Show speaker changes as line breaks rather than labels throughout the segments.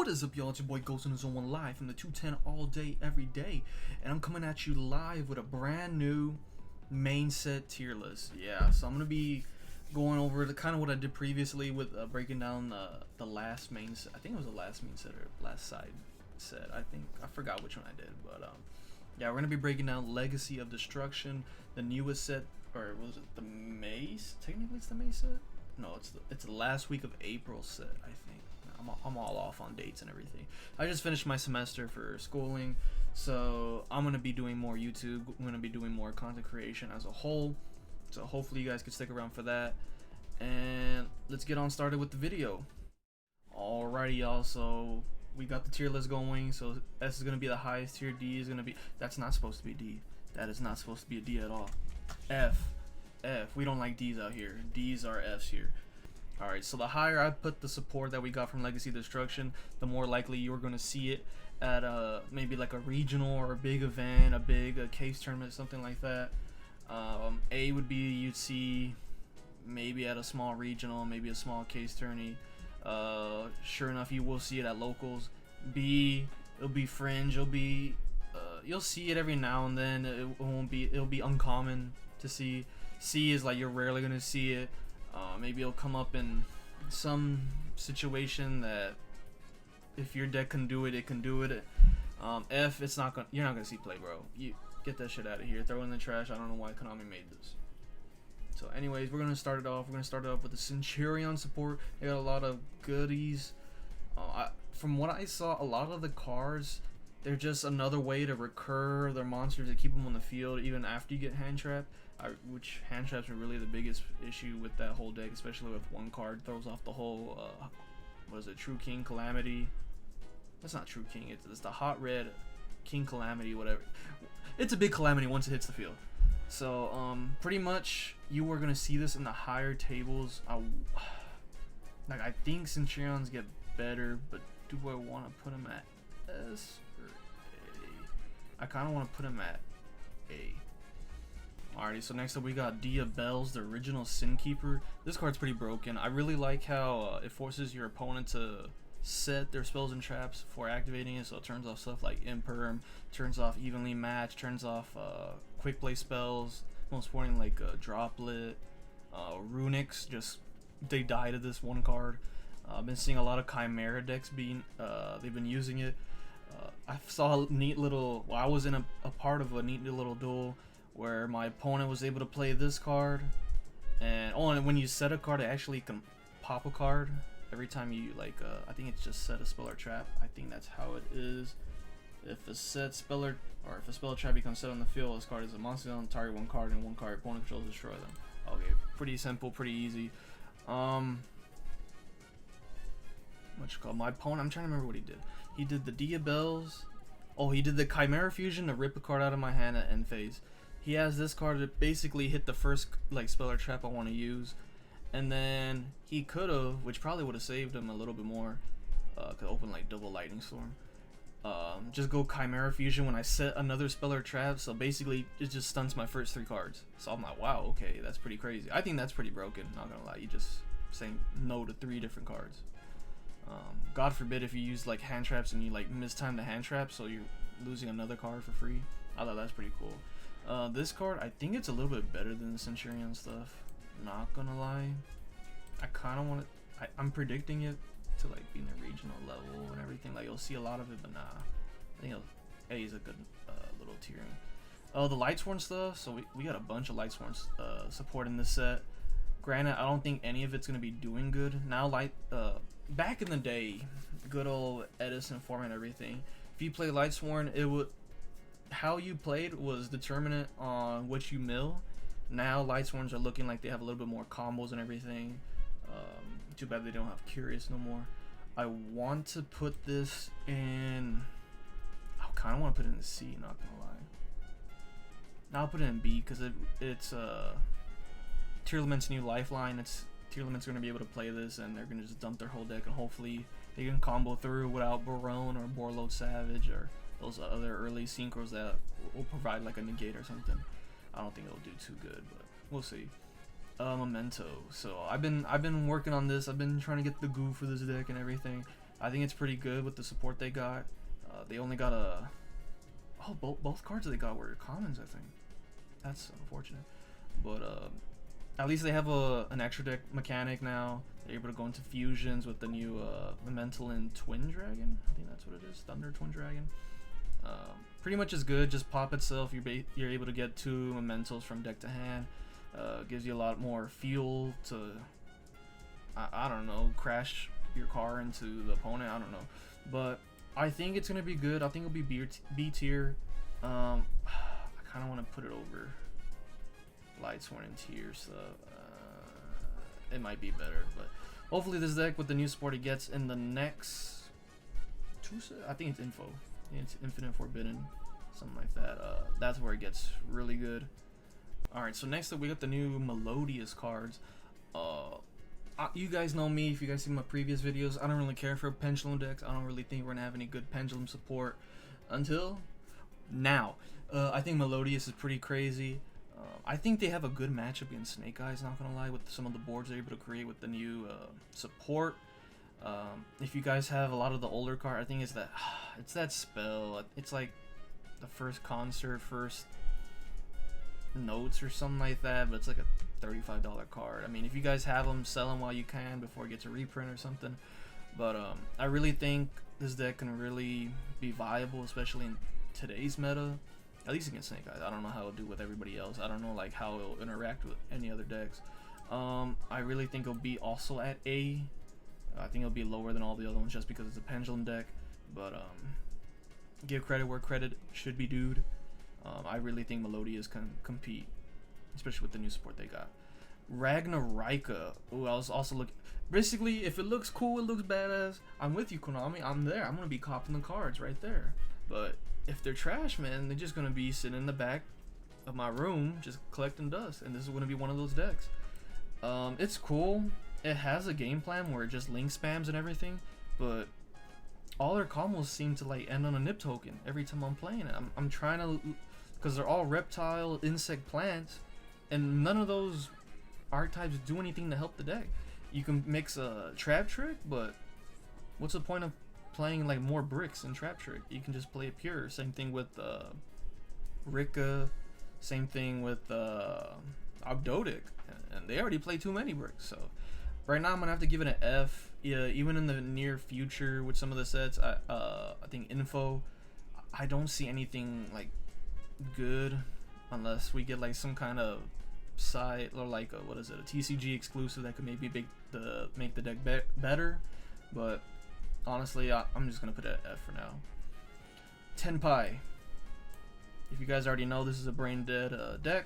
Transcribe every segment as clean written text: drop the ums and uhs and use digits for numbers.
What is up, y'all? It's your boy Ghost in the Zone 1 live from the 210 all day, every day. And I'm coming at you live with a brand new main set tier list. Yeah, so I'm going to be going over the kind of what I did previously with breaking down the last main set. I think it was the last main set or last side set. I forgot which one I did. But yeah, we're going to be breaking down Legacy of Destruction, the newest set. Or was it the May? Technically it's the May set? No, it's the last week of April set, I think. I'm all off on dates and everything. I just finished my semester for schooling, so I'm gonna be doing more YouTube. I'm gonna be doing more content creation as a whole. So hopefully you guys can stick around for that. And let's get on started with the video. Alrighty, y'all. So we got the tier list going. So S is gonna be the highest tier. D is gonna be. That's not supposed to be D. That is not supposed to be a D at all. F. We don't like D's out here. D's are F's here. Alright, so the higher I put the support that we got from Legacy Destruction, the more likely you're going to see it at maybe like a regional or a big event, a big case tournament, something like that. A would be you'd see maybe at a small regional, maybe a small case tourney. Sure enough, you will see it at locals. B, it'll be fringe. You'll see it every now and then. It'll be uncommon to see. C is like you're rarely going to see it. Maybe it'll come up in some situation that if your deck can do it, it can do it. F, you're not gonna see play, bro. You get that shit out of here. Throw it in the trash. I don't know why Konami made this. So, anyways, we're gonna start it off. We're gonna start it off with the Centurion support. They got a lot of goodies. From what I saw, a lot of the cards, they're just another way to recur their monsters to keep them on the field even after you get hand trapped. Which hand traps are really the biggest issue with that whole deck, especially with one card throws off the whole what is it, True King Calamity. That's not True King, it's the hot red King Calamity, whatever. It's a big calamity once it hits the field. So pretty much you are gonna see this in the higher tables. I think Centurions get better, but do I want to put them at S or A? I kind of want to put them at A. Alrighty, so next up we got Dia Bells, the original Sin Keeper. This card's pretty broken. I really like how it forces your opponent to set their spells and traps before activating it, so it turns off stuff like Imperm, turns off Evenly Match, turns off quick play spells, most important like Droplet, Runics, just they die to this one card. I've been seeing a lot of Chimera decks they've been using it. I saw a neat little, I was in a part of a neat little duel where my opponent was able to play this card, and when you set a card, it actually can pop a card every time you I think it's just set a spell or trap. I think that's how it is. If a spell or trap becomes set on the field, this card is a monster on target one card, and one card opponent controls destroy them. Okay, pretty simple, pretty easy. My opponent, I'm trying to remember what he did. He did the Dia Bells. Oh, he did the Chimera Fusion to rip a card out of my hand at end phase. He has this card to basically hit the first spell or trap I want to use, and then he could have, which probably would have saved him a little bit more, could open double Lightning Storm. Just go Chimera Fusion when I set another spell or trap, so basically it just stuns my first 3 cards. So I'm like, wow, okay, that's pretty crazy. I think that's pretty broken, not gonna lie. You just saying no to 3 different cards. God forbid if you use hand traps and you mistime the hand trap, so you're losing another card for free. I thought that's pretty cool. This card, I think it's a little bit better than the Centurion stuff. Not gonna lie. I kind of want it. I'm predicting it to be in the regional level and everything. You'll see a lot of it, but nah. I think A is a good little tiering. Oh, the Lightsworn stuff. So we got a bunch of Lightsworn support in this set. Granted, I don't think any of it's gonna be doing good now. Back in the day, good old Edison format and everything. If you play Lightsworn, how you played was determinant on what you mill. Now Lightsworns are looking like they have a little bit more combos and everything. Too bad they don't have Curious no more. I want to put this in, I kind of want to put it in C, not gonna lie. Now I'll put it in B because it's Tearlament's new lifeline. Tearlament's going to be able to play this, and they're going to just dump their whole deck, and hopefully they can combo through without Barone or Borload Savage or those other early synchros that will provide a negate or something. I don't think it'll do too good, but we'll see. Memento. So I've been working on this. I've been trying to get the goo for this deck and everything. I think it's pretty good with the support they got. They only got both cards they got were commons, I think. That's unfortunate, but at least they have an extra deck mechanic now. They're able to go into fusions with the new Elemental and Twin Dragon. I think that's what it is, Thunder Twin Dragon. Pretty much as good. Just pop itself. You're able to get 2 Elementals from deck to hand. Gives you a lot more fuel to I don't know, crash your car into the opponent. I don't know, but I think it's gonna be good. I think it'll be B tier. I kind of want to put it over Lightsworn and tier, so it might be better. But hopefully this deck with the new support it gets in the next 2 I think it's Info. It's Infinite Forbidden, something like that. That's where it gets really good. Alright, so next up we got the new Melodious cards. You guys know me, if you guys see my previous videos, I don't really care for pendulum decks. I don't really think we're gonna have any good pendulum support until now. I think Melodious is pretty crazy. I think they have a good matchup against Snake Eyes, not gonna lie, with some of the boards they're able to create with the new support. If you guys have a lot of the older card, I think it's that spell. It's like the first concert, first notes or something like that, but it's like a $35 card. I mean, if you guys have them, sell them while you can before it gets a reprint or something. But I really think this deck can really be viable, especially in today's meta, at least against Snake Eyes. I don't know how it'll do with everybody else. I don't know like how it'll interact with any other decks. I really think it'll be also at A. I think it'll be lower than all the other ones just because it's a pendulum deck. But give credit where credit should be due. I really think Melodious can compete, especially with the new support they got. Ragnarika. Ooh, I was also looking. Basically, if it looks cool, it looks badass. I'm with you, Konami. I'm there. I'm gonna be copping the cards right there. But if they're trash, man, they're just gonna be sitting in the back of my room, just collecting dust. And this is gonna be one of those decks. It's cool. It has a game plan where it just link spams and everything, but all their combos seem to like end on a nip token every time I'm playing it. I'm trying to, because they're all reptile, insect, plants, and none of those archetypes do anything to help the deck. You can mix a trap trick, but what's the point of playing like more bricks in trap trick? You can just play it pure. Same thing with Rika, same thing with Abdodic, and they already play too many bricks. So right now I'm gonna have to give it an F. Yeah, even in the near future with some of the sets, I think Info, I don't see anything like good unless we get like some kind of side or like a TCG exclusive that could maybe make the deck better. But honestly, I'm just gonna put it at F for now. Tenpai. If you guys already know, this is a brain dead deck.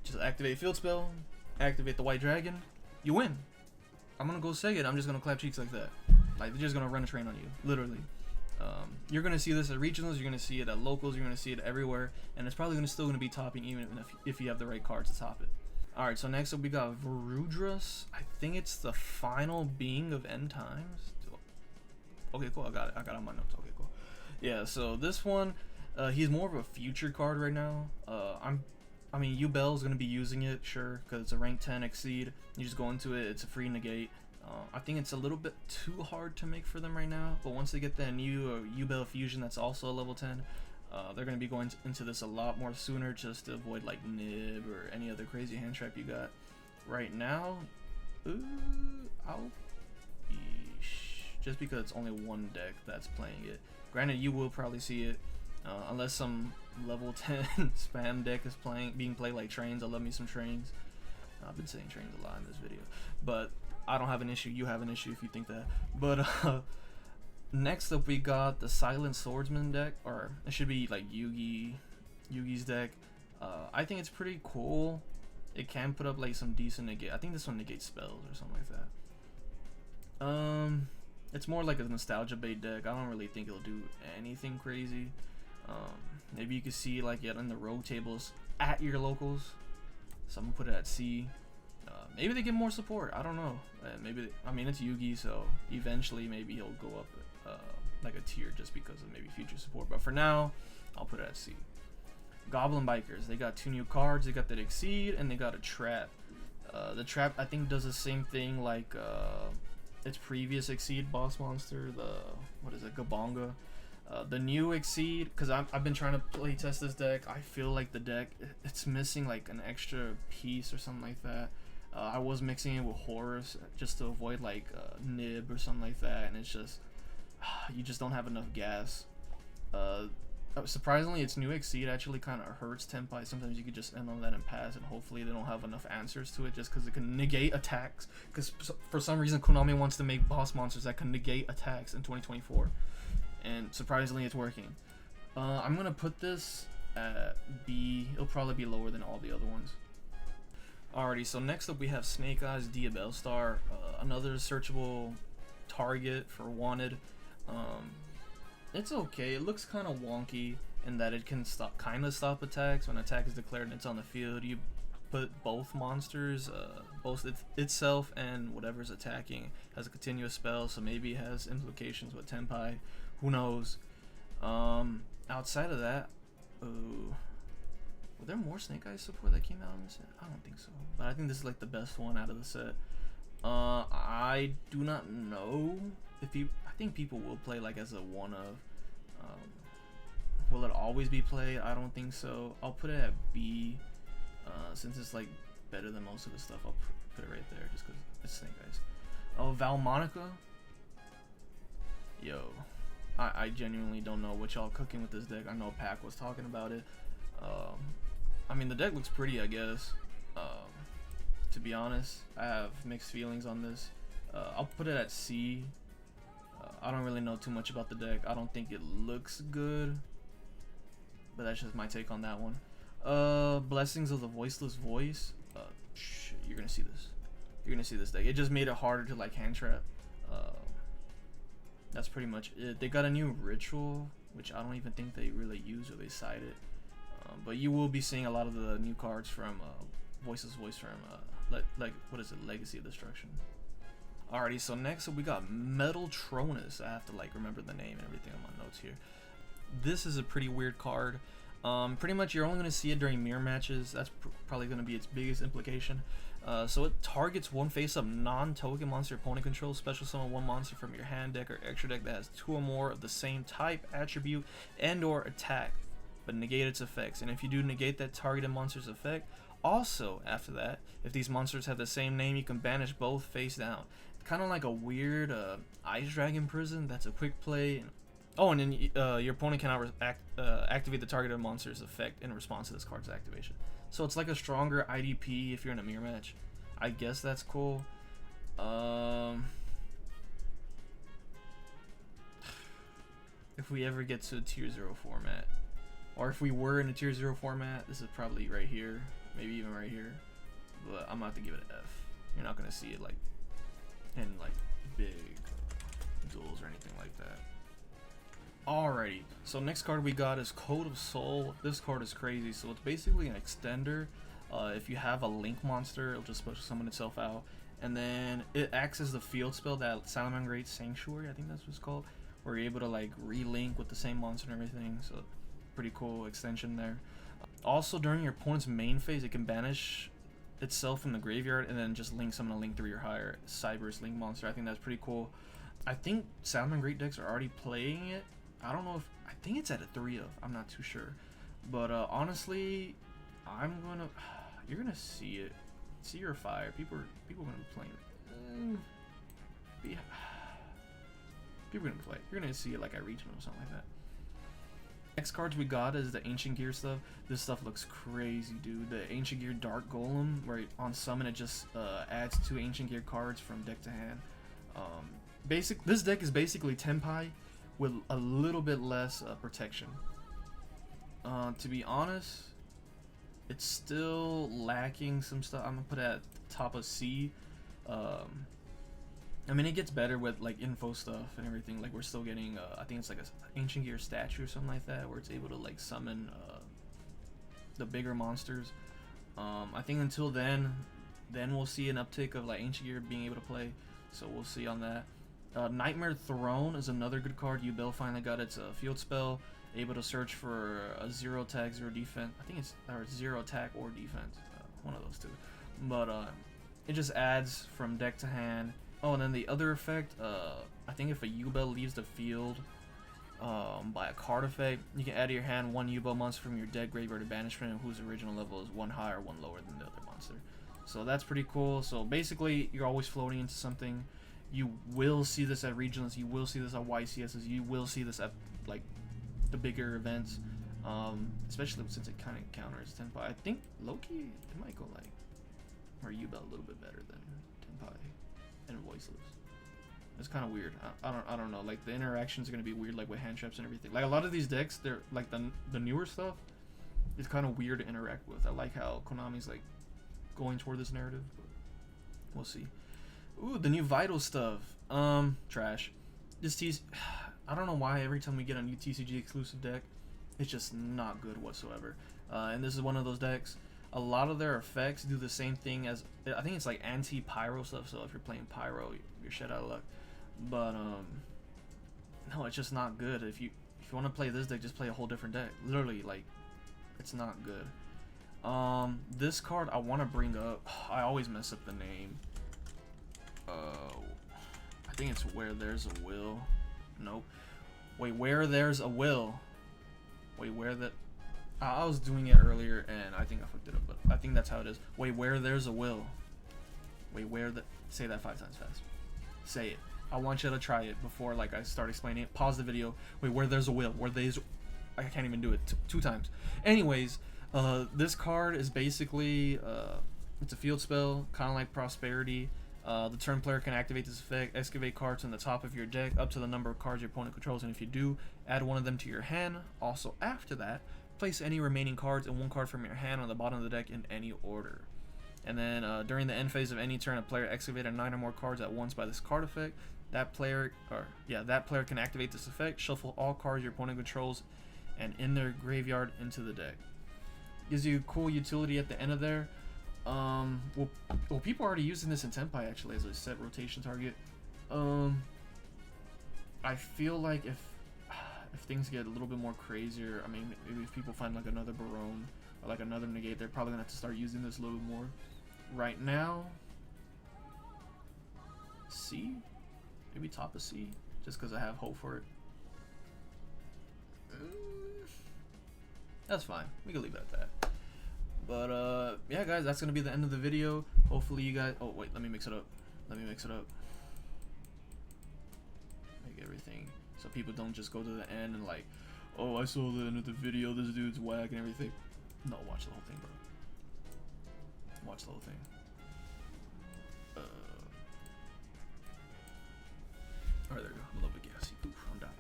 Just activate field spell, activate the white dragon, you win. I'm gonna go say it. I'm just gonna clap cheeks like that. Like they're just gonna run a train on you, literally. You're gonna see this at regionals. You're gonna see it at locals. You're gonna see it everywhere, and it's probably still gonna be topping even if you have the right cards to top it. All right. So next up we got Varudras. I think it's the final being of end times. Okay, cool. I got it on my notes. Okay, cool. Yeah. So this one, he's more of a future card right now. I mean, Ubel's gonna be using it, sure, because it's a rank 10 exceed. You just go into it, it's a free negate. I think it's a little bit too hard to make for them right now, but once they get that new Ubel fusion that's also a level 10, they're gonna be going into this a lot more sooner just to avoid like Nib or any other crazy hand trap you got. Right now, just because it's only one deck that's playing it. Granted, you will probably see it. Unless some level 10 spam deck is being played like trains. I love me some trains. I've been saying trains a lot in this video, but I don't have an issue. You have an issue if you think that. But next up we got the Silent Swordsman deck, or it should be like Yugi's deck. I think it's pretty cool. It can put up like some decent negate. I think this one negates spells or something like that. It's more like a nostalgia bait deck. I don't really think it'll do anything crazy. Maybe you can see like in the rogue tables at your locals. So I'm gonna put it at C. Maybe they get more support. I don't know. I mean it's Yugi, so eventually maybe he'll go up like a tier just because of maybe future support. But for now, I'll put it at C. Goblin Bikers. They got 2 new cards. They got that exceed and they got a trap. The trap I think does the same thing like its previous Exceed boss monster, the what is it, Gabonga. The new Exceed, because I've been trying to play test this deck. I feel like the deck, it's missing like an extra piece or something like that. I was mixing it with Horus just to avoid like Nib or something like that, and it's just you just don't have enough gas. Surprisingly, its new Exceed actually kind of hurts Tenpai. Sometimes you could just end on that and pass, and hopefully they don't have enough answers to it just because it can negate attacks. Because for some reason, Konami wants to make boss monsters that can negate attacks in 2024. And surprisingly, it's working. I'm going to put this at B. It'll probably be lower than all the other ones. Alrighty, so next up we have Snake Eyes Diabell Star. Another searchable target for Wanted. It's okay. It looks kind of wonky in that it can kind of stop attacks when attack is declared and it's on the field. You put both monsters, both itself and whatever's attacking, has a continuous spell, so maybe it has implications with Tenpai. Who knows? Outside of that, were there more Snake Eyes support that came out in this set? I don't think so, but I think this is like the best one out of the set. I do not know if you. I think people will play like as a one of. Will it always be played? I don't think so. I'll put it at B, since it's like better than most of the stuff. I'll put it right there just because it's Snake Eyes. Oh, Valmonica. Yo, I genuinely don't know what y'all cooking with this deck. I know Pac was talking about it. I mean, the deck looks pretty, I guess. To be honest, I have mixed feelings on this. I'll put it at C. I don't really know too much about the deck. I don't think it looks good, but that's just my take on that one. Blessings of the Voiceless Voice. Shit, you're gonna see this. You're gonna see this deck. It just made it harder to like hand trap. That's pretty much it. They got a new ritual, which I don't even think they really use or they cite it. But you will be seeing a lot of the new cards from Voiceless Voice from like what is it, Legacy of Destruction. Alrighty, so next up we got Metal Tronus. I have to like remember the name and everything on my notes here. This is a pretty weird card. Pretty much you're only going to see it during mirror matches. That's probably going to be its biggest implication. So it targets one face-up non-token monster opponent controls. Special summon one monster from your hand, deck, or extra deck that has two or more of the same type, attribute, and or attack, but negate its effects. And if you do negate that targeted monster's effect, also after that, if these monsters have the same name, you can banish both face down. Kind of like a weird Ice Dragon Prison. That's a quick play. Oh, and then your opponent cannot activate the targeted monster's effect in response to this card's activation. So it's like a stronger IDP if you're in a mirror match. I guess that's cool. If we ever get to a tier 0 format, or if we were in a tier 0 format, this is probably right here, maybe even right here. But I'm gonna have to give it an F. You're not gonna see it like in like big duels or anything like that. Alrighty, so next card we got is Code of Soul. This card is crazy. So it's basically an extender. If you have a Link monster, it'll just special summon itself out, and then it acts as the field spell that Salamangreat Sanctuary, I think that's what it's called, where you're able to like relink with the same monster and everything. So pretty cool extension there. Also, during your opponent's main phase, it can banish itself from the graveyard and then just link summon a Link 3 or higher Cyberus Link monster. I think that's pretty cool. I think Salamangreat decks are already playing it. I don't know if, I think it's at a 3 of, I'm not too sure. But honestly, you're gonna see it. See your fire. People are gonna be playing it. People are gonna play it. You're gonna see it like at regional or something like that. Next cards we got is the Ancient Gear stuff. This stuff looks crazy, dude. The Ancient Gear Dark Golem, where on summon it just adds 2 Ancient Gear cards from deck to hand. This deck is basically Tenpai with a little bit less protection. To be honest, it's still lacking some stuff. I'm gonna put it at the top of C. I mean, it gets better with like info stuff and everything. Like we're still getting, I think it's like a Ancient Gear statue or something like that, where it's able to like summon the bigger monsters. I think until then we'll see an uptick of like Ancient Gear being able to play. So we'll see on that. Nightmare Throne is another good card. Yubel finally got its field spell, able to search for a 0 attack, 0 defense. I think it's 0 attack or defense, one of those two. But it just adds from deck to hand. Oh, and then the other effect, I think if a U-Bell leaves the field by a card effect, you can add to your hand one U-Bell monster from your deck, graveyard, or banishment whose original level is one higher or one lower than the other monster. So that's pretty cool. So basically, you're always floating into something. You will see this at regionals. You will see this at YCSs. You will see this at like the bigger events, especially since it kind of counters Tenpai. I think Loki, it might go like or U-Bell a little bit better than Tenpai and Voiceless. It's kind of weird. I don't know. Like the interactions are gonna be weird, like with hand traps and everything. Like a lot of these decks, they're like the newer stuff. It's kind of weird to interact with. I like how Konami's like going toward this narrative, but we'll see. Ooh, the new Vital stuff. Trash. This I don't know why every time we get a new TCG exclusive deck, it's just not good whatsoever. And this is one of those decks. A lot of their effects do the same thing as, I think it's like anti-pyro stuff. So if you're playing pyro, you're shit out of luck. But no, it's just not good. If you want to play this deck, just play a whole different deck. Literally, like, it's not good. This card I want to bring up. I always mess up the name. I think it's Where There's a Will. Nope. Wait, Where There's a Will. Wait, where the... I was doing it earlier and I think I fucked it up, but I think that's how it is. Wait, Where There's a Will. Wait, where the... Say that 5 times fast. Say it. I want you to try it before like I start explaining it. Pause the video. Wait, Where There's a Will. Where there's... I can't even do it. Two times. Anyways, this card is basically... it's a field spell, kind of like Prosperity. The turn player can activate this effect, excavate cards on the top of your deck up to the number of cards your opponent controls, and if you do, add one of them to your hand. Also, after that, place any remaining cards and one card from your hand on the bottom of the deck in any order. And then during the end phase of any turn, a player excavated 9 or more cards at once by this card effect. That player can activate this effect, shuffle all cards your opponent controls, and in their graveyard into the deck. Gives you cool utility at the end of there. Well, people are already using this in Tenpai actually as a set rotation target. I feel like if things get a little bit more crazier, I mean, maybe if people find like another Barone or like another negate, they're probably gonna have to start using this a little bit more. Right now, C, maybe top of C, just because I have hope for it. That's fine. We can leave it at that. But yeah, guys, that's gonna be the end of the video. Hopefully you guys... Oh wait, let me mix it up. Make everything so people don't just go to the end and like, oh, I saw the end of the video, this dude's whack and everything. No, watch the whole thing, bro. Watch the whole thing. Alright, there we go. I'm a little bit gassy. Oof, I'm down.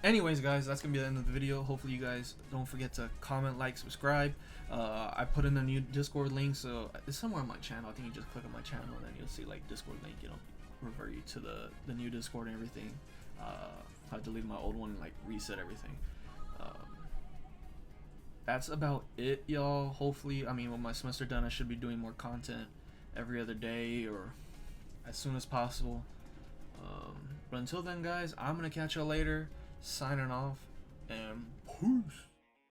Anyways, guys, that's gonna be the end of the video. Hopefully you guys don't forget to comment, like, subscribe. I put in a new Discord link, so it's somewhere on my channel. I think you just click on my channel and then you'll see like Discord link, you know, revert you to the new Discord and everything. I deleted my old one and like reset everything. That's about it, y'all. Hopefully, I mean, with my semester done, I should be doing more content every other day or as soon as possible. But until then, guys, I'm gonna catch y'all later. Signing off, and peace.